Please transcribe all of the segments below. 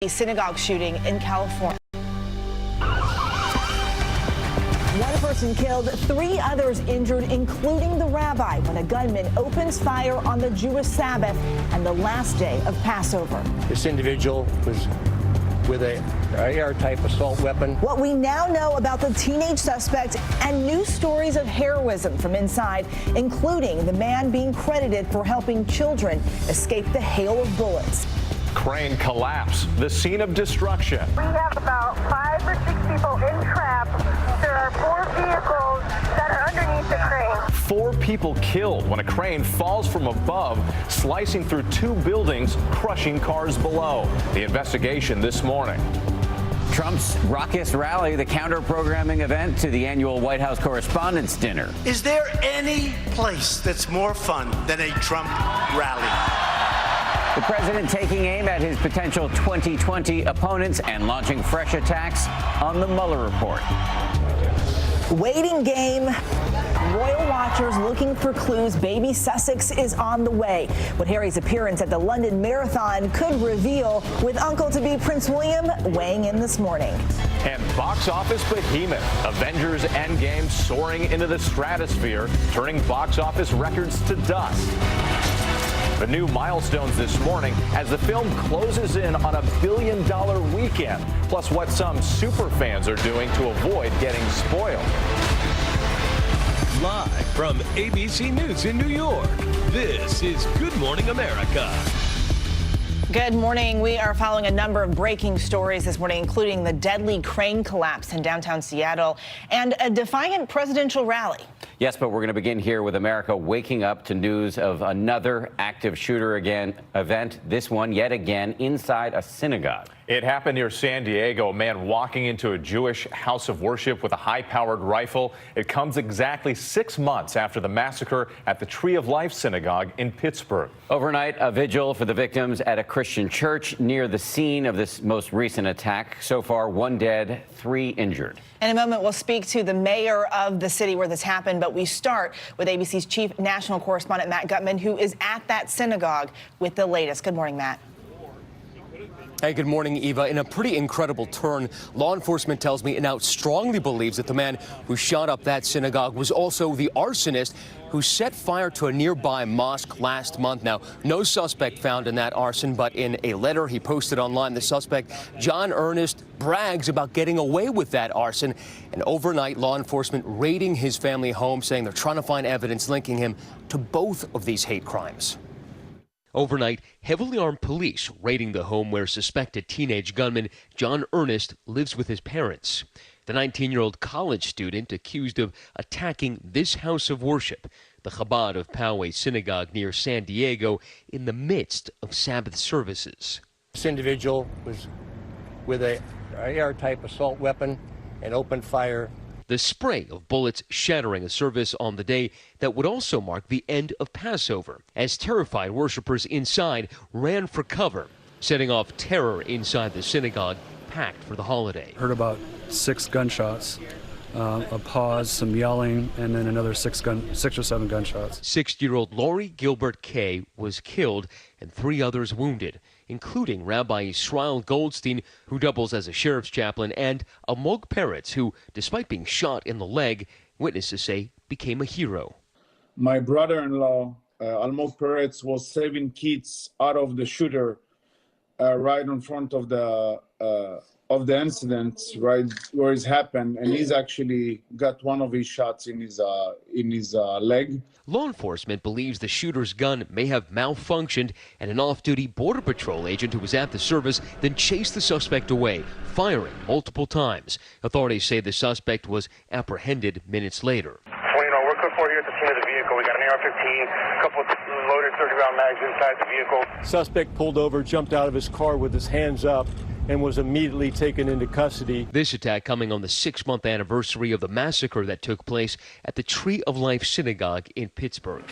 A synagogue shooting in California. One person killed, 3 others injured, including the rabbi, when a gunman opens fire on the Jewish Sabbath and the last day of Passover. This individual was with a AR-type assault weapon. What we now know about the teenage suspect and new stories of heroism from inside, including the man being credited for helping children escape the hail of bullets. Crane collapse, the scene of destruction. We have about 5 or 6 people entrapped. There are 4 vehicles that are underneath the crane. 4 people killed when a crane falls from above, slicing through 2 buildings, crushing cars below. The investigation this morning. Trump's raucous rally, the counter-programming event to the annual White House Correspondents' Dinner. Is there any place that's more fun than a Trump rally? The president taking aim at his potential 2020 opponents and launching fresh attacks on the Mueller report. Waiting game. Royal watchers looking for clues. Baby Sussex is on the way. What Harry's appearance at the London Marathon could reveal, with uncle-to-be Prince William weighing in this morning. And box office behemoth, Avengers Endgame soaring into the stratosphere, turning box office records to dust. The new milestones this morning as the film closes in on a $1 billion weekend, plus what some super fans are doing to avoid getting spoiled. Live from ABC News in New York, this is Good Morning America. Good morning. We are following a number of breaking stories this morning, including the deadly crane collapse in downtown Seattle and a defiant presidential rally. Yes, but we're going to begin here with America waking up to news of another active shooter event, this one yet again inside a synagogue. It happened near San Diego, a man walking into a Jewish house of worship with a high-powered rifle. It comes exactly 6 months after the massacre at the Tree of Life Synagogue in Pittsburgh. Overnight, a vigil for the victims at a Christian church near the scene of this most recent attack. So far, 1 dead, 3 injured. In a moment, we'll speak to the mayor of the city where this happened, but we start with ABC's chief national correspondent, Matt Gutman, who is at that synagogue with the latest. Good morning, Matt. Hey, good morning, Eva. In a pretty incredible turn, law enforcement tells me it now strongly believes that the man who shot up that synagogue was also the arsonist who set fire to a nearby mosque last month. Now, no suspect found in that arson, but in a letter he posted online, the suspect, John Ernest, brags about getting away with that arson. And overnight, law enforcement raiding his family home, saying they're trying to find evidence linking him to both of these hate crimes. Overnight, heavily armed police raiding the home where suspected teenage gunman John Ernest lives with his parents. The 19-year-old college student accused of attacking this house of worship, the Chabad of Poway Synagogue near San Diego, in the midst of Sabbath services. This individual was with a AR-type assault weapon and opened fire. The spray of bullets shattering a service on the day that would also mark the end of Passover, as terrified worshipers inside ran for cover, setting off terror inside the synagogue packed for the holiday. Heard about 6 gunshots, a pause, some yelling, and then another 6 or 7 gunshots. 6-year-old Lori Gilbert Kay was killed and 3 others wounded, including Rabbi Yisrael Goldstein, who doubles as a sheriff's chaplain, and Almog Peretz, who, despite being shot in the leg, witnesses say became a hero. My brother-in-law, Almog Peretz, was saving kids out of the shooter right in front of the incident, right where it happened, and he's actually got one of his shots in his leg. Law enforcement believes the shooter's gun may have malfunctioned, and an off-duty Border Patrol agent who was at the service then chased the suspect away, firing multiple times. Authorities say the suspect was apprehended minutes later. We're code 4 here at the scene of the vehicle. We got an AR-15, a couple of loaded 30-round mags inside the vehicle. Suspect pulled over, jumped out of his car with his hands up, and was immediately taken into custody. This attack coming on the 6-month anniversary of the massacre that took place at the Tree of Life Synagogue in Pittsburgh.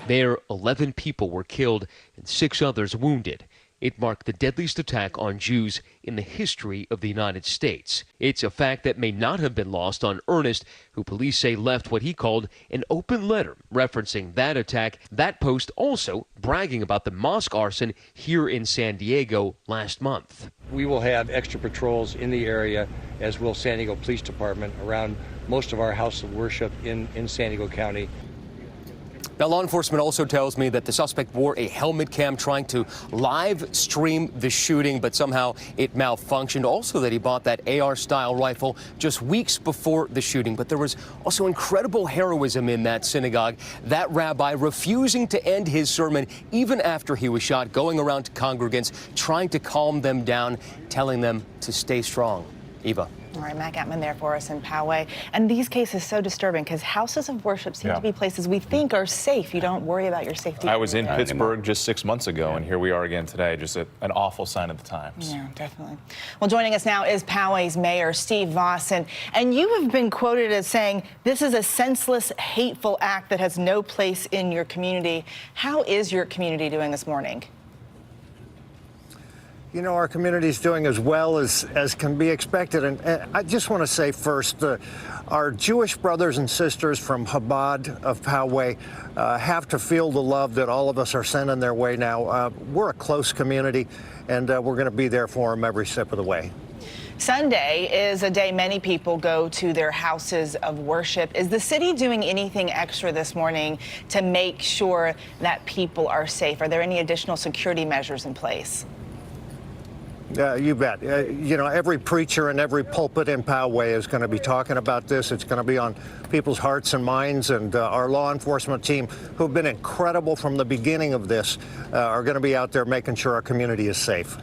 There, 11 people were killed and 6 others wounded. It marked the deadliest attack on Jews in the history of the United States. It's a fact that may not have been lost on Ernest, who police say left what he called an open letter referencing that attack. That post also bragging about the mosque arson here in San Diego last month. We will have extra patrols in the area, as will San Diego Police Department, around most of our houses of worship in San Diego County. Now, law enforcement also tells me that the suspect wore a helmet cam trying to live stream the shooting, but somehow it malfunctioned. Also that he bought that AR-style rifle just weeks before the shooting. But there was also incredible heroism in that synagogue. That rabbi refusing to end his sermon even after he was shot, going around to congregants, trying to calm them down, telling them to stay strong. Eva. All right, Matt Gatman there for us in Poway. And these cases so disturbing because houses of worship seem to be places we think are safe. You don't worry about your safety. I was in Pittsburgh just 6 months ago, and here we are again today. Just an awful sign of the times. Yeah, definitely. Well, joining us now is Poway's Mayor Steve Voss, and you have been quoted as saying this is a senseless, hateful act that has no place in your community. How is your community doing this morning? You know, our community is doing as well as can be expected. And I just want to say first, our Jewish brothers and sisters from Chabad of Poway have to feel the love that all of us are sending their way now. We're a close community, and we're going to be there for them every step of the way. Sunday is a day many people go to their houses of worship. Is the city doing anything extra this morning to make sure that people are safe? Are there any additional security measures in place? You bet. You know, every preacher and every pulpit in Poway is going to be talking about this. It's going to be on people's hearts and minds, and our law enforcement team, who've been incredible from the beginning of this, are going to be out there making sure our community is safe.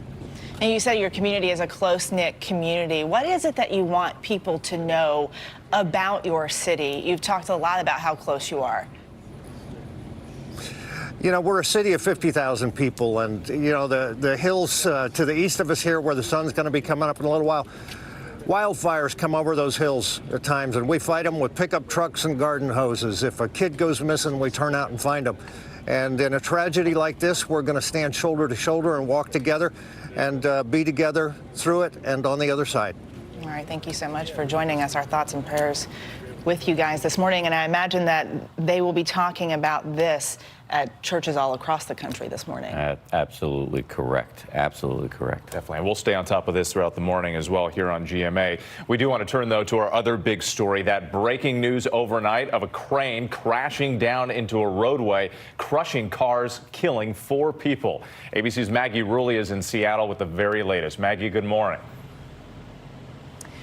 And you said your community is a close-knit community. What is it that you want people to know about your city? You've talked a lot about how close you are. You know, we're a city of 50,000 people, and, you know, the hills to the east of us here, where the sun's going to be coming up in a little while, wildfires come over those hills at times, and we fight them with pickup trucks and garden hoses. If a kid goes missing, we turn out and find them. And in a tragedy like this, we're going to stand shoulder to shoulder and walk together and be together through it and on the other side. All right, thank you so much for joining us. Our thoughts and prayers with you guys this morning, and I imagine that they will be talking about this at churches all across the country this morning. Absolutely correct. Absolutely correct. Definitely. And we'll stay on top of this throughout the morning as well here on GMA. We do want to turn, though, to our other big story, that breaking news overnight of a crane crashing down into a roadway, crushing cars, killing 4 people. ABC's Maggie Rulli is in Seattle with the very latest. Maggie, good morning.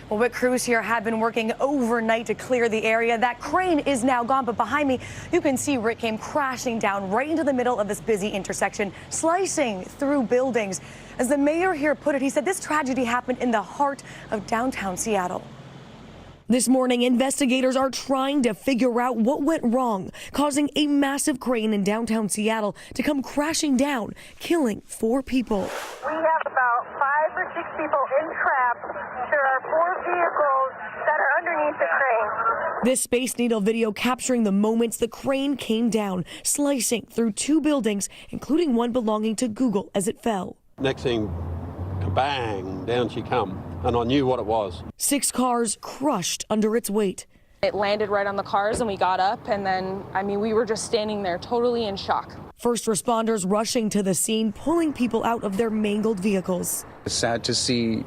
Well, WIC crews here have been working overnight to clear the area. That crane is now gone, but behind me, you can see where it came crashing down right into the middle of this busy intersection, slicing through buildings. As the mayor here put it, he said this tragedy happened in the heart of downtown Seattle. This morning, investigators are trying to figure out what went wrong, causing a massive crane in downtown Seattle to come crashing down, killing 4 people. We have about 5 or 6 people in trap. There are 4 vehicles that are underneath the crane. This Space Needle video capturing the moments the crane came down, slicing through 2 buildings, including one belonging to Google as it fell. Next thing, bang, down she come. And I knew what it was. 6 cars crushed under its weight. It landed right on the cars and we got up, and then, we were just standing there totally in shock. First responders rushing to the scene, pulling people out of their mangled vehicles. It's sad to see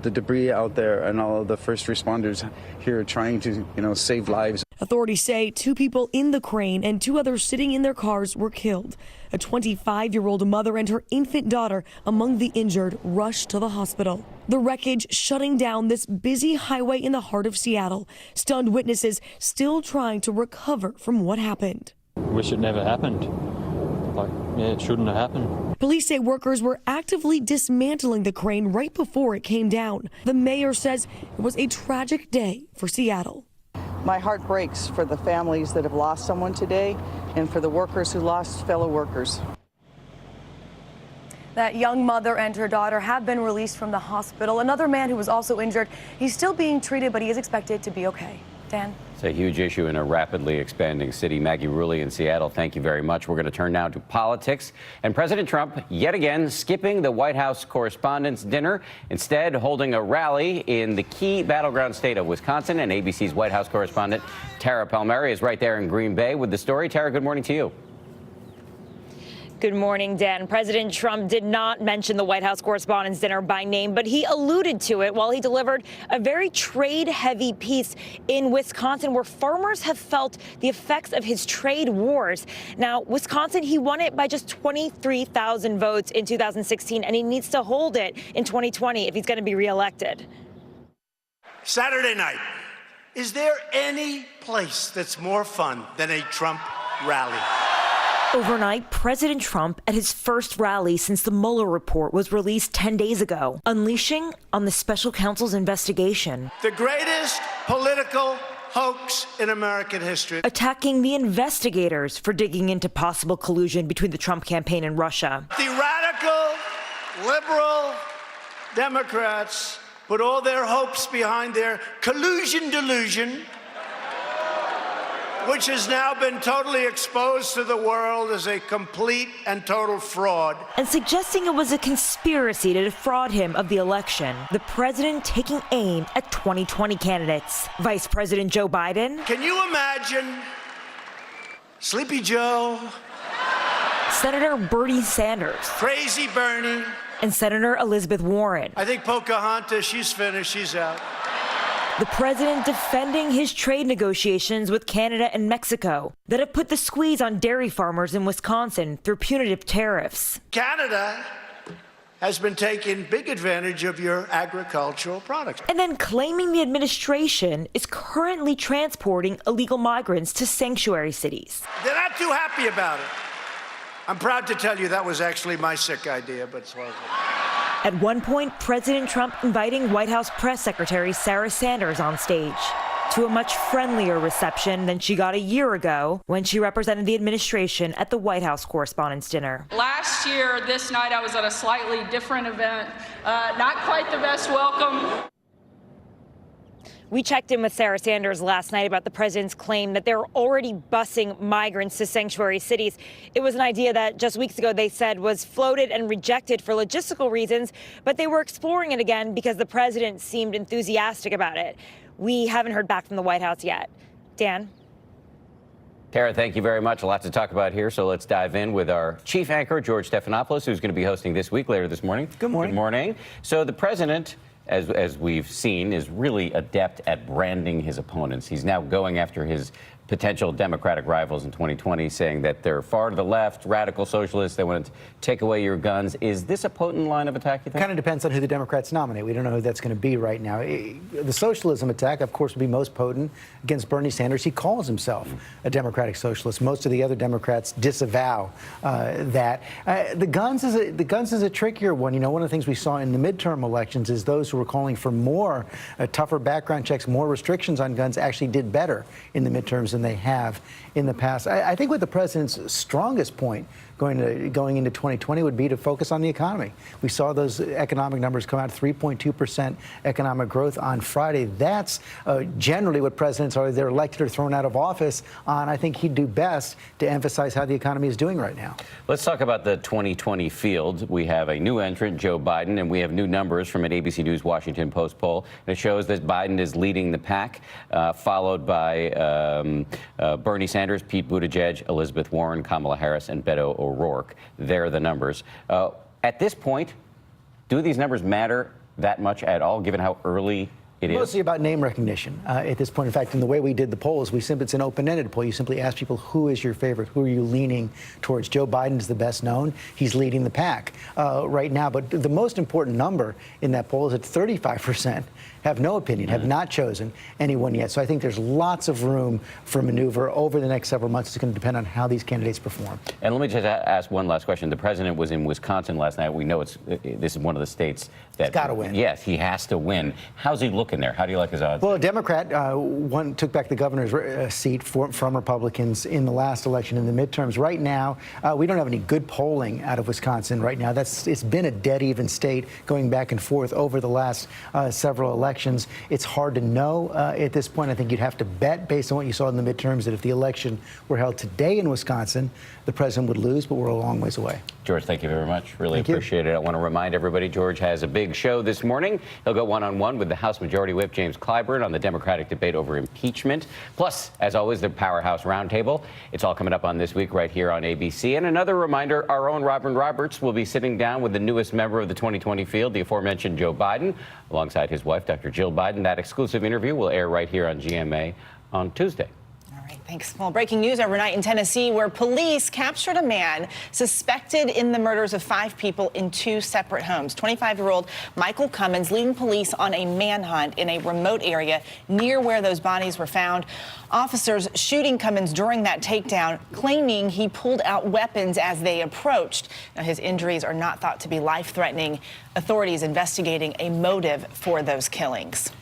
the debris out there and all of the first responders here trying to, save lives. Authorities say 2 people in the crane and 2 others sitting in their cars were killed. A 25-year-old mother and her infant daughter among the injured rushed to the hospital. The wreckage shutting down this busy highway in the heart of Seattle. Stunned witnesses still trying to recover from what happened. Wish it never happened. It shouldn't have happened. Police say workers were actively dismantling the crane right before it came down. The mayor says it was a tragic day for Seattle. My heart breaks for the families that have lost someone today and for the workers who lost fellow workers. That young mother and her daughter have been released from the hospital. Another man who was also injured, he's still being treated, but he is expected to be okay. Dan? It's a huge issue in a rapidly expanding city. Maggie Rulli in Seattle, thank you very much. We're going to turn now to politics. And President Trump, yet again, skipping the White House Correspondents' Dinner, instead holding a rally in the key battleground state of Wisconsin. And ABC's White House correspondent, Tara Palmieri, is right there in Green Bay with the story. Tara, good morning to you. Good morning, Dan. President Trump did not mention the White House Correspondents' Dinner by name, but he alluded to it while he delivered a very trade-heavy piece in Wisconsin, where farmers have felt the effects of his trade wars. Now, Wisconsin, he won it by just 23,000 votes in 2016, and he needs to hold it in 2020 if he's going to be reelected. Saturday night. Is there any place that's more fun than a Trump rally? Overnight, President Trump at his first rally since the Mueller report was released 10 days ago, unleashing on the special counsel's investigation. The greatest political hoax in American history. Attacking the investigators for digging into possible collusion between the Trump campaign and Russia. The radical, liberal Democrats put all their hopes behind their collusion delusion, which has now been totally exposed to the world as a complete and total fraud. And suggesting it was a conspiracy to defraud him of the election. The president taking aim at 2020 candidates. Vice President Joe Biden. Can you imagine Sleepy Joe? Senator Bernie Sanders. Crazy Bernie. And Senator Elizabeth Warren. I think Pocahontas, she's finished, she's out. The president defending his trade negotiations with Canada and Mexico that have put the squeeze on dairy farmers in Wisconsin through punitive tariffs. Canada has been taking big advantage of your agricultural products. And then claiming the administration is currently transporting illegal migrants to sanctuary cities. They're not too happy about it. I'm proud to tell you that was actually my sick idea, but it's well. At one point, President Trump inviting White House Press Secretary Sarah Sanders on stage to a much friendlier reception than she got a year ago when she represented the administration at the White House Correspondents' Dinner. Last year, this night, I was at a slightly different event. Not quite the best welcome. We checked in with Sarah Sanders last night about the president's claim that they're already busing migrants to sanctuary cities. It was an idea that just weeks ago they said was floated and rejected for logistical reasons, but they were exploring it again because the president seemed enthusiastic about it. We haven't heard back from the White House yet. Dan? Tara, thank you very much. A lot to talk about here, so let's dive in with our chief anchor, George Stephanopoulos, who's going to be hosting This Week later this morning. Good morning. Good morning. So the president, as we've seen, is really adept at branding his opponents. He's now going after his potential Democratic rivals in 2020, saying that they're far to the left, radical socialists, they want to take away your guns. Is this a potent line of attack, you think? Kind of depends on who the Democrats nominate. We don't know who that's going to be right now. The socialism attack, of course, would be most potent against Bernie Sanders. He calls himself a Democratic socialist. Most of the other Democrats disavow that. The guns is a trickier one. You know, one of the things we saw in the midterm elections is those who were calling for more tougher background checks, more restrictions on guns, actually did better in the midterms than they have in the past. I think what the president's strongest point going into 2020 would be to focus on the economy. We saw those economic numbers come out, 3.2% economic growth on Friday. That's generally what presidents are, they're elected or thrown out of office on. I think he'd do best to emphasize how the economy is doing right now. Let's talk about the 2020 field. We have a new entrant, Joe Biden, and we have new numbers from an ABC News Washington Post poll. And it shows that Biden is leading the pack, followed by Bernie Sanders, Pete Buttigieg, Elizabeth Warren, Kamala Harris, and Beto O'Rourke. They're the numbers. At this point, do these numbers matter that much at all, given how early it is? Mostly about name recognition at this point. In fact, in the way we did the polls, it's an open-ended poll. You simply ask people, who is your favorite? Who are you leaning towards? Joe Biden is the best known. He's leading the pack right now. But the most important number in that poll is that 35% have no opinion, have not chosen anyone yet. So I think there's lots of room for maneuver over the next several months. It's going to depend on how these candidates perform. And let me just ask one last question. The president was in Wisconsin last night. We know this is one of the states that— He's got to win. Yes, he has to win. How's he look looking there? How do you like his odds? Well, a Democrat took back the governor's seat from Republicans in the last election in the midterms. Right now, we don't have any good polling out of Wisconsin right now. It's been a dead even state going back and forth over the last several elections. It's hard to know at this point. I think you'd have to bet based on what you saw in the midterms that if the election were held today in Wisconsin, the president would lose, but we're a long ways away. George, thank you very much. Really appreciate it. I want to remind everybody George has a big show this morning. He'll go one-on-one with the House Majority Whip James Clyburn on the Democratic debate over impeachment. Plus, as always, the Powerhouse Roundtable. It's all coming up on This Week right here on ABC. And another reminder, our own Robin Roberts will be sitting down with the newest member of the 2020 field, the aforementioned Joe Biden, alongside his wife, Dr. Jill Biden. That exclusive interview will air right here on GMA on Tuesday. Thanks. Well, breaking news overnight in Tennessee, where police captured a man suspected in the murders of 5 people in 2 separate homes. 25-year-old Michael Cummins leading police on a manhunt in a remote area near where those bodies were found. Officers shooting Cummins during that takedown, claiming he pulled out weapons as they approached. Now, his injuries are not thought to be life-threatening. Authorities investigating a motive for those killings.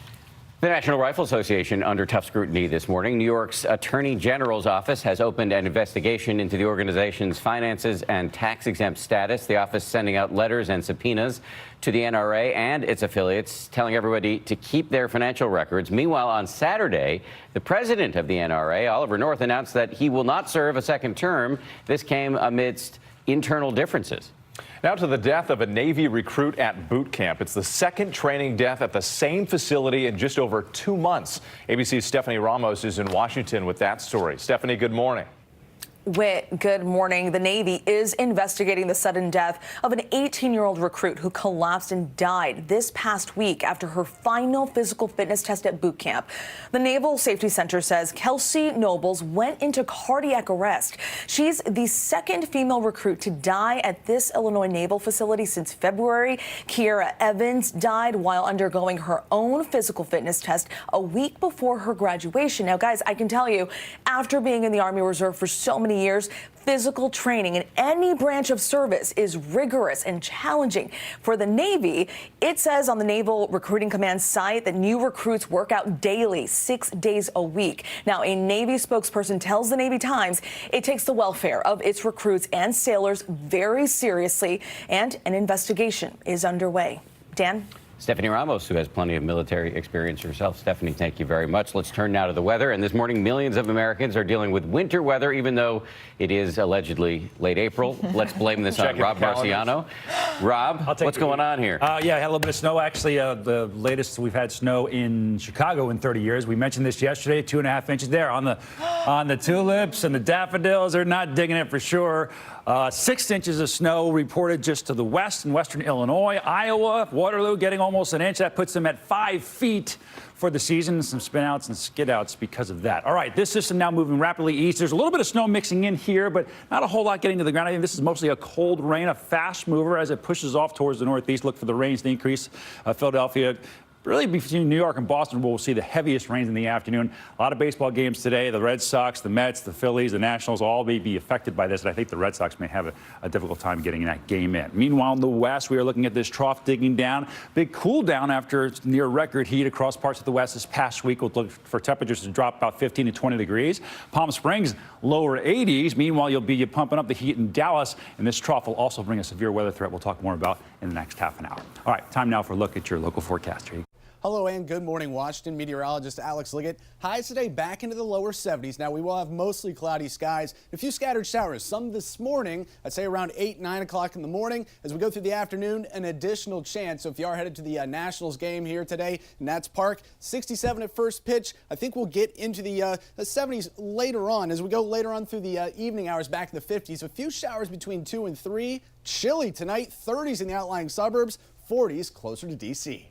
The National Rifle Association under tough scrutiny this morning. New York's Attorney General's office has opened an investigation into the organization's finances and tax-exempt status. The office sending out letters and subpoenas to the NRA and its affiliates, telling everybody to keep their financial records. Meanwhile, on Saturday, the president of the NRA, Oliver North, announced that he will not serve a second term. This came amidst internal differences. Now to the death of a Navy recruit at boot camp. It's the second training death at the same facility in just over 2 months. ABC's Stephanie Ramos is in Washington with that story. Stephanie, good morning. Whit, good morning. The Navy is investigating the sudden death of an 18-year-old recruit who collapsed and died this past week after her final physical fitness test at boot camp. The Naval Safety Center says Kelsey Nobles went into cardiac arrest. She's the second female recruit to die at this Illinois naval facility since February. Kiera Evans died while undergoing her own physical fitness test a week before her graduation. Now, guys, I can tell you, after being in the Army Reserve for so many years, physical training in any branch of service is rigorous and challenging. For the Navy, it says on the Naval Recruiting Command site that new recruits work out daily, 6 days a week. Now, a Navy spokesperson tells the Navy Times it takes the welfare of its recruits and sailors very seriously, and an investigation is underway. Dan? Stephanie Ramos, who has plenty of military experience herself. Stephanie, thank you very much. Let's turn now to the weather. And this morning, millions of Americans are dealing with winter weather, even though it is allegedly late April. Let's blame this on Rob Marciano. Rob, what's going on here? Yeah, I had a little bit of snow. Actually, the latest we've had snow in Chicago in 30 years. We mentioned this yesterday, 2.5 inches there on the tulips and the daffodils. They're not digging it for sure. 6 inches of snow reported just to the west in western Illinois. Iowa, Waterloo getting almost an inch. That puts them at 5 feet for the season. Some spin-outs and skid-outs because of that. All right, this system now moving rapidly east. There's a little bit of snow mixing in here, but not a whole lot getting to the ground. I think this is mostly a cold rain, a fast mover as it pushes off towards the northeast. Look for the rains to increase. Philadelphia, really between New York and Boston, we'll see the heaviest rains in the afternoon. A lot of baseball games today. The Red Sox, the Mets, the Phillies, the Nationals all may be affected by this, and I think the Red Sox may have a difficult time getting that game in. Meanwhile, in the west, we are looking at this trough digging down. Big cool down after near record heat across parts of the west this past week. We'll look for temperatures to drop about 15 to 20 degrees. Palm Springs, lower 80s. Meanwhile, you'll be pumping up the heat in Dallas, and this trough will also bring a severe weather threat we'll talk more about in the next half an hour. All right, time now for a look at your local forecast. Hello and good morning, Washington. Meteorologist Alex Liggett. Highs today back into the lower 70s. Now we will have mostly cloudy skies, a few scattered showers, some this morning, I'd say around 8, 9 o'clock in the morning. As we go through the afternoon, an additional chance. So if you are headed to the Nationals game here today in Nats Park, 67 at first pitch. I think we'll get into the 70s later on. As we go later on through the evening hours back in the 50s, a few showers between 2 and 3. Chilly tonight, 30s in the outlying suburbs, 40s closer to D.C.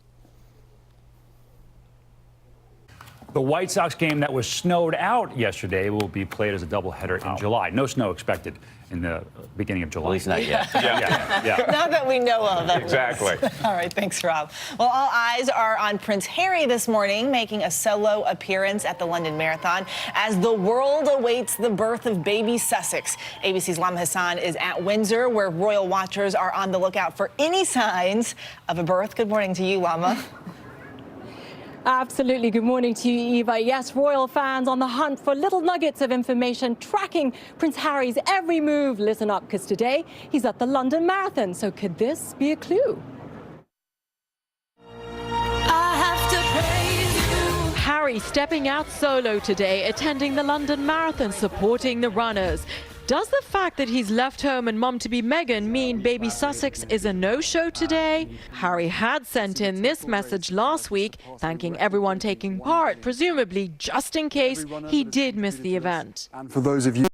The White Sox game that was snowed out yesterday will be played as a doubleheader in July. No snow expected in the beginning of July. At least not yet. Yeah. Not that we know of. Exactly. All right, thanks, Rob. Well, all eyes are on Prince Harry this morning, making a solo appearance at the London Marathon as the world awaits the birth of baby Sussex. ABC's Lama Hassan is at Windsor, where royal watchers are on the lookout for any signs of a birth. Good morning to you, Lama. Absolutely. Good morning to you, Eva. Yes, royal fans on the hunt for little nuggets of information, tracking Prince Harry's every move. Listen up, because today he's at the London Marathon. So could this be a clue? Harry stepping out solo today, attending the London Marathon, supporting the runners. Does the fact that he's left home and mum-to-be Meghan mean baby Sussex is a no-show today? Harry had sent in this message last week, thanking everyone taking part, presumably just in case he did miss the event. And for those of you